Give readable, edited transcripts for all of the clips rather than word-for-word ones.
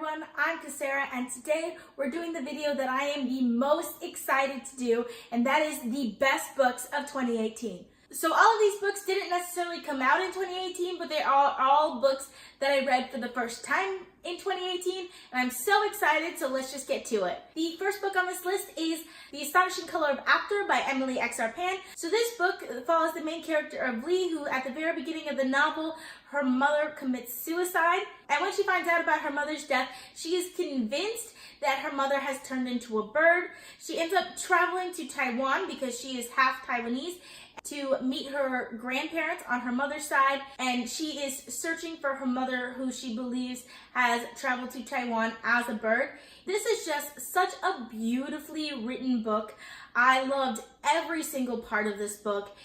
everyone, I'm Kemmerer, and today we're doing the video that I am the most excited to do, and that is the best books of 2018. So all of these books didn't necessarily come out in 2018, but they are all books that I read for the first time in 2018, and I'm so excited, so let's just get to it. The first book on this list is The Astonishing Color of After by Emily X.R. Pan. So this book follows the main character of Lee, who at the very beginning of the novel, her mother commits suicide, and when she finds out about her mother's death, she is convinced that her mother has turned into a bird. She ends up traveling to Taiwan because she is half Taiwanese, to meet her grandparents on her mother's side, and she is searching for her mother, who she believes has traveled to Taiwan as a bird. This is just such a beautifully written book. I loved every single part of this book.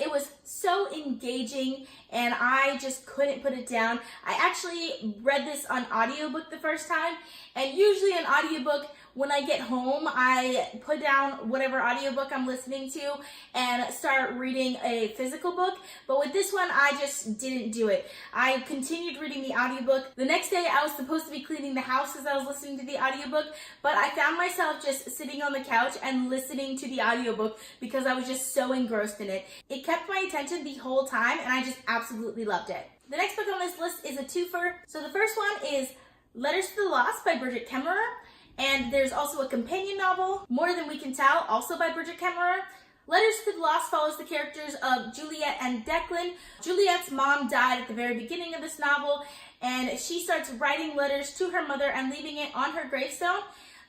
It was so engaging and I just couldn't put it down. I actually read this on audiobook the first time, and usually an audiobook, when I get home, I put down whatever audiobook I'm listening to and start reading a physical book. But with this one, I just didn't do it. I continued reading the audiobook. The next day, I was supposed to be cleaning the house as I was listening to the audiobook, but I found myself just sitting on the couch and listening to the audiobook because I was just so engrossed in it. It kept my attention the whole time, and I just absolutely loved it. The next book on this list is a twofer. So the first one is Letters to the Lost by Bridgit Kemmerer. And there's also a companion novel, More Than We Can Tell, also by Bridgit Kemmerer. Letters to the Lost follows the characters of Juliet and Declan. Juliet's mom died at the very beginning of this novel, and she starts writing letters to her mother and leaving it on her gravestone.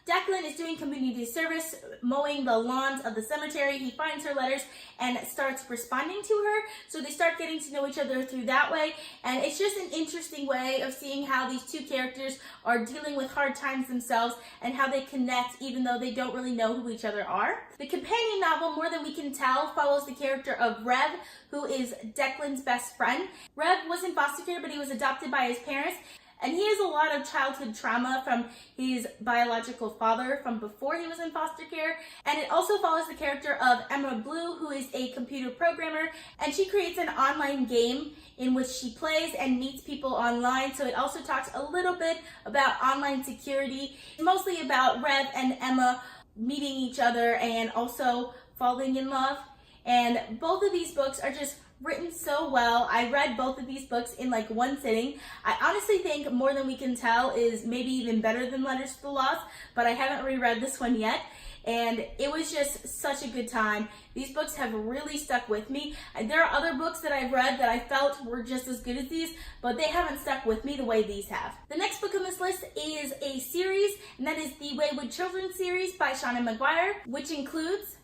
Declan is doing community service, mowing the lawns of the cemetery. He finds her letters and starts responding to her. So they start getting to know each other through that way. And it's just an interesting way of seeing how these two characters are dealing with hard times themselves and how they connect even though they don't really know who each other are. The companion novel, More Than We Can Tell, follows the character of Rev, who is Declan's best friend. Rev was in foster care, but he was adopted by his parents. And he has a lot of childhood trauma from his biological father from before he was in foster care. And it also follows the character of Emma Blue, who is a computer programmer, and she creates an online game in which she plays and meets people online. So it also talks a little bit about online security, mostly about Rev and Emma meeting each other and also falling in love. And both of these books are just written so well. I read both of these books in like one sitting. I honestly think More Than We Can Tell is maybe even better than Letters to the Lost, but I haven't reread this one yet. And it was just such a good time. These books have really stuck with me. There are other books that I've read that I felt were just as good as these, but they haven't stuck with me the way these have. The next book on this list is a series, and that is the Wayward Children series by Seanan and McGuire, which includes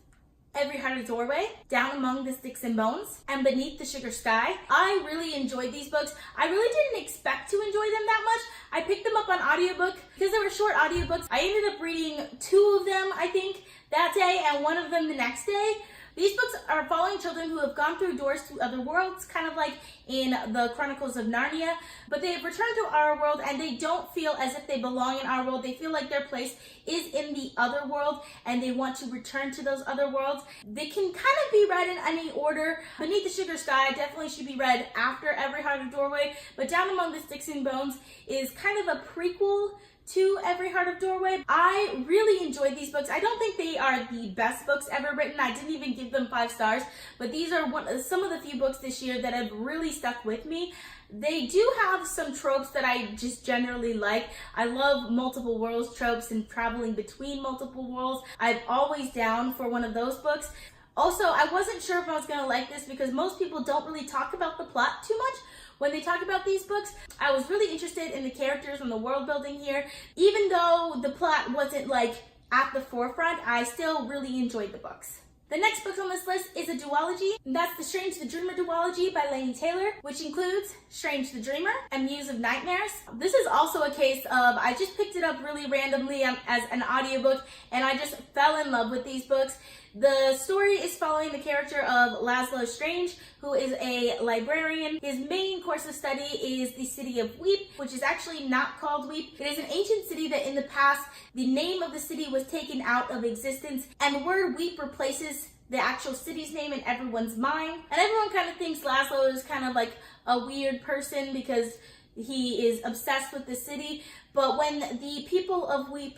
Every Heart a Doorway, Down Among the Sticks and Bones, and Beneath the Sugar Sky. I really enjoyed these books. I really didn't expect to enjoy them that much. I picked them up on audiobook because they were short audiobooks. I ended up reading 2 of them, I think, that day, and 1 of them the next day. These books are following children who have gone through doors to other worlds, kind of like in the Chronicles of Narnia, but they have returned to our world and they don't feel as if they belong in our world. They feel like their place is in the other world and they want to return to those other worlds. They can kind of be read in any order. Beneath the Sugar Sky definitely should be read after Every Heart a Doorway, but Down Among the Sticks and Bones is kind of a prequel to Every Heart of Doorway. I really enjoyed these books. I don't think they are the best books ever written. I didn't even give them 5 stars, but these are some of the few books this year that have really stuck with me. They do have some tropes that I just generally like. I love multiple worlds tropes and traveling between multiple worlds. I'm always down for one of those books. Also, I wasn't sure if I was going to like this because most people don't really talk about the plot too much when they talk about these books. I was really interested in the characters and the world building here. Even though the plot wasn't like at the forefront, I still really enjoyed the books. The next book on this list is a duology, and that's the Strange the Dreamer duology by Laini Taylor, which includes Strange the Dreamer and Muse of Nightmares. This is also a case of I just picked it up really randomly as an audiobook, and I just fell in love with these books. The story is following the character of Laszlo Strange, who is a librarian. His main course of study is the city of Weep, which is actually not called Weep. It is an ancient city that in the past, the name of the city was taken out of existence, and the word Weep replaces the actual city's name in everyone's mind. And everyone kind of thinks Laszlo is kind of like a weird person because he is obsessed with the city. But when the people of Weep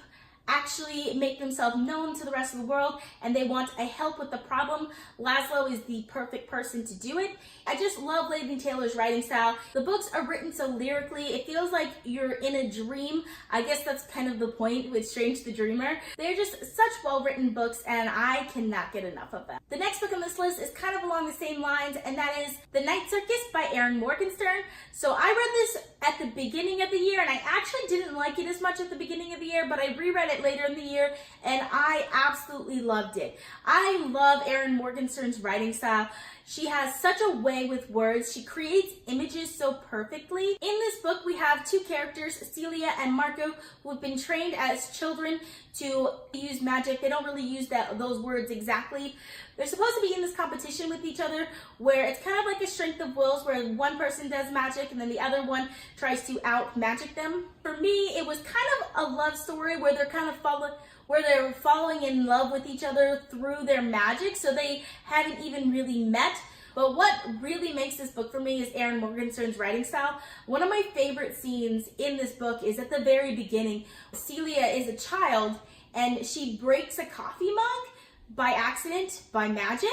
actually make themselves known to the rest of the world and they want a help with the problem, Laszlo is the perfect person to do it. I just love Laini Taylor's writing style. The books are written so lyrically, it feels like you're in a dream. I guess that's kind of the point with Strange the Dreamer. They're just such well-written books and I cannot get enough of them. The next book on this list is kind of along the same lines, and that is The Night Circus by Erin Morgenstern. So I read this at the beginning of the year and I actually didn't like it as much at the beginning of the year, but I reread it later in the year and I absolutely loved it. I love Erin Morgenstern's writing style. She has such a way with words. She creates images so perfectly. In this book, we have two characters, Celia and Marco, who have been trained as children to use magic. They don't really use those words exactly. They're supposed to be in this competition with each other where it's kind of like a strength of wills where one person does magic and then the other one tries to out-magic them. For me, it was kind of a love story where they're kind of falling in love with each other through their magic, so they hadn't even really met. But what really makes this book for me is Erin Morgenstern's writing style. One of my favorite scenes in this book is at the very beginning. Celia is a child and she breaks a coffee mug by accident, by magic,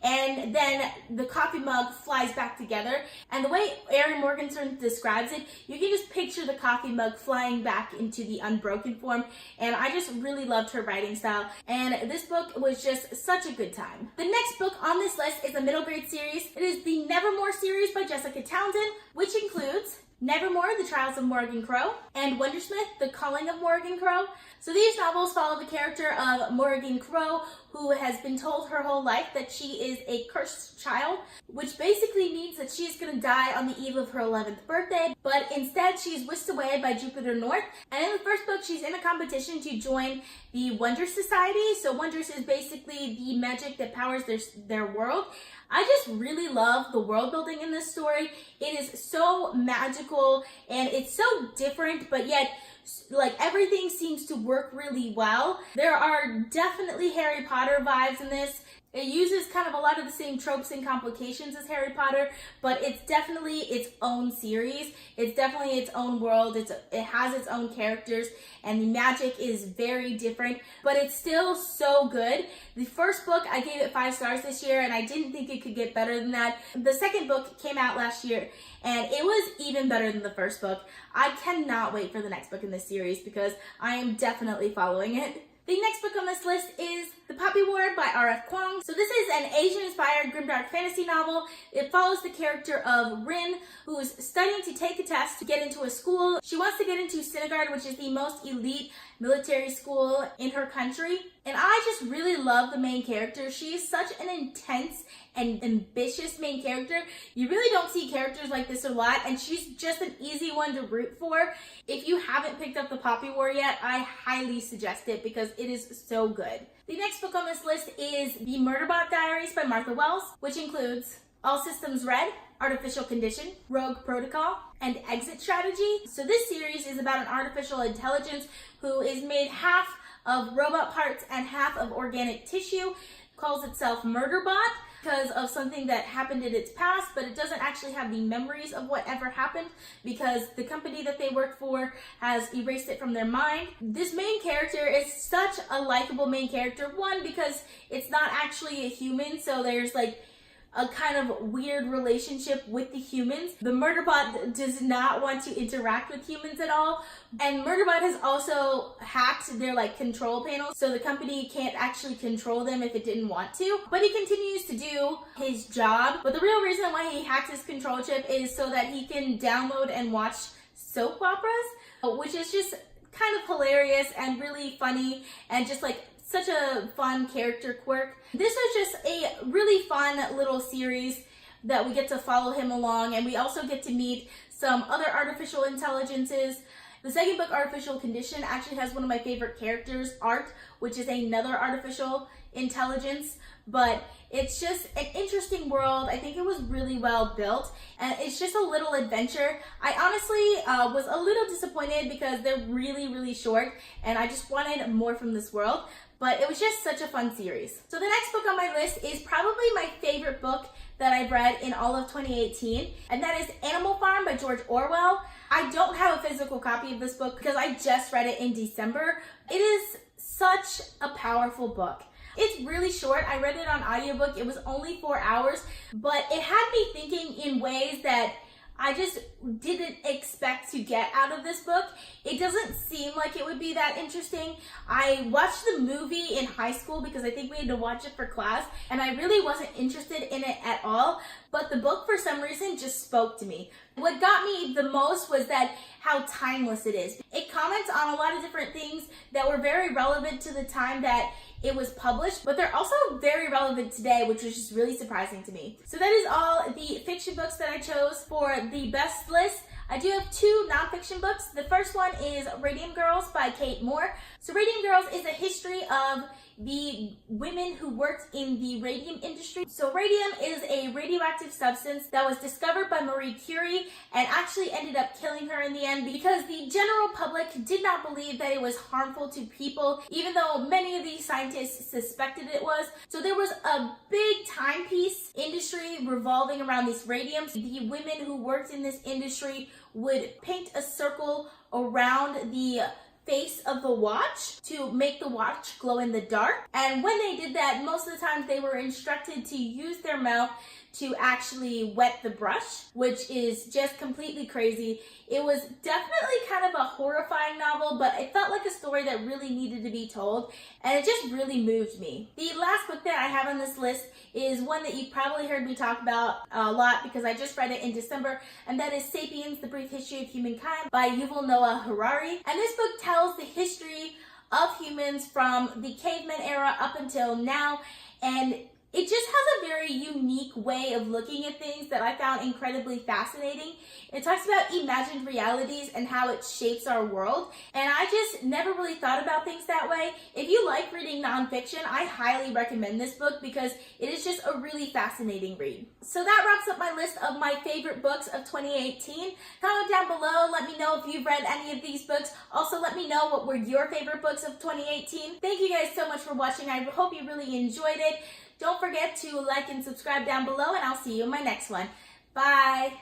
and then the coffee mug flies back together. And the way Erin Morgenstern describes it, you can just picture the coffee mug flying back into the unbroken form, and I just really loved her writing style, and this book was just such a good time. The next book on this list is a middle grade series. It is the Nevermoor series by Jessica Townsend, which includes Nevermoor, The Trials of Morgan Crow, and Wondersmith, The Calling of Morgan Crow. So these novels follow the character of Morgan Crow, who has been told her whole life that she is a cursed child, which basically means that she is going to die on the eve of her 11th birthday, but instead she's whisked away by Jupiter North. And in the first book, she's in a competition to join the Wondrous Society. So Wondrous is basically the magic that powers their world. I just really love the world building in this story. It is so magical and it's so different, but yet like everything seems to work really well. There are definitely Harry Potter vibes in this. It uses kind of a lot of the same tropes and complications as Harry Potter, but it's definitely its own series. It's definitely its own world. It has its own characters, and the magic is very different, but it's still so good. The first book, I gave it 5 stars this year, and I didn't think it could get better than that. The second book came out last year, and it was even better than the first book. I cannot wait for the next book in this series because I am definitely following it. The next book on this list is The Poppy War by R.F. Kuang. So this is an Asian-inspired grimdark fantasy novel. It follows the character of Rin, who is studying to take a test to get into a school. She wants to get into Sinigard, which is the most elite military school in her country. And I just really love the main character. She is such an intense and ambitious main character. You really don't see characters like this a lot, and she's just an easy one to root for. If you haven't picked up The Poppy War yet, I highly suggest it because it is so good. The next book on this list is The Murderbot Diaries by Martha Wells, which includes All Systems Red, Artificial Condition, Rogue Protocol, and Exit Strategy. So this series is about an artificial intelligence who is made half of robot parts and half of organic tissue, calls itself Murderbot because of something that happened in its past, but it doesn't actually have the memories of whatever happened because the company that they work for has erased it from their mind. This main character is such a likable main character. One, because it's not actually a human, so there's like a kind of weird relationship with the humans. The Murderbot does not want to interact with humans at all. And Murderbot has also hacked their like control panel, so the company can't actually control them if it didn't want to. But he continues to do his job. But the real reason why he hacked his control chip is so that he can download and watch soap operas, which is just kind of hilarious and really funny and just like such a fun character quirk. This was just a really fun little series that we get to follow him along, and we also get to meet some other artificial intelligences. The second book, Artificial Condition, actually has one of my favorite characters, Art, which is another artificial intelligence, but it's just an interesting world. I think it was really well built, and it's just a little adventure. I honestly was a little disappointed because they're really, really short, and I just wanted more from this world. But it was just such a fun series. So the next book on my list is probably my favorite book that I've read in all of 2018, and that is Animal Farm by George Orwell. I don't have a physical copy of this book because I just read it in December. It is such a powerful book. It's really short. I read it on audiobook. It was only 4 hours, but it had me thinking in ways that I just didn't expect to get out of this book. It doesn't seem like it would be that interesting. I watched the movie in high school because I think we had to watch it for class, and I really wasn't interested in it at all, but the book for some reason just spoke to me. What got me the most was that how timeless it is. It comments on a lot of different things that were very relevant to the time that it was published, but they're also very relevant today, which was just really surprising to me. So that is all the fiction books that I chose for the best list. I do have 2 nonfiction books. The first one is Radium Girls by Kate Moore. So Radium Girls is a history of the women who worked in the radium industry. So radium is a radioactive substance that was discovered by Marie Curie and actually ended up killing her in the end because the general public did not believe that it was harmful to people, even though many of these scientists suspected it was. So there was a big timepiece industry revolving around this radium. The women who worked in this industry would paint a circle around the face of the watch to make the watch glow in the dark. And when they did that, most of the time they were instructed to use their mouth to actually wet the brush, which is just completely crazy. It was definitely kind of a horrifying novel, but it felt like a story that really needed to be told, and it just really moved me. The last book that I have on this list is one that you've probably heard me talk about a lot because I just read it in December, and that is Sapiens, The Brief History of Humankind by Yuval Noah Harari. And this book tells the history of humans from the caveman era up until now, and it just has a very unique way of looking at things that I found incredibly fascinating. It talks about imagined realities and how it shapes our world, and I just never really thought about things that way. If you like reading nonfiction, I highly recommend this book because it is just a really fascinating read. So that wraps up my list of my favorite books of 2018. Comment down below, let me know if you've read any of these books. Also, let me know what were your favorite books of 2018. Thank you guys so much for watching. I hope you really enjoyed it. Don't forget to like and subscribe down below, and I'll see you in my next one. Bye!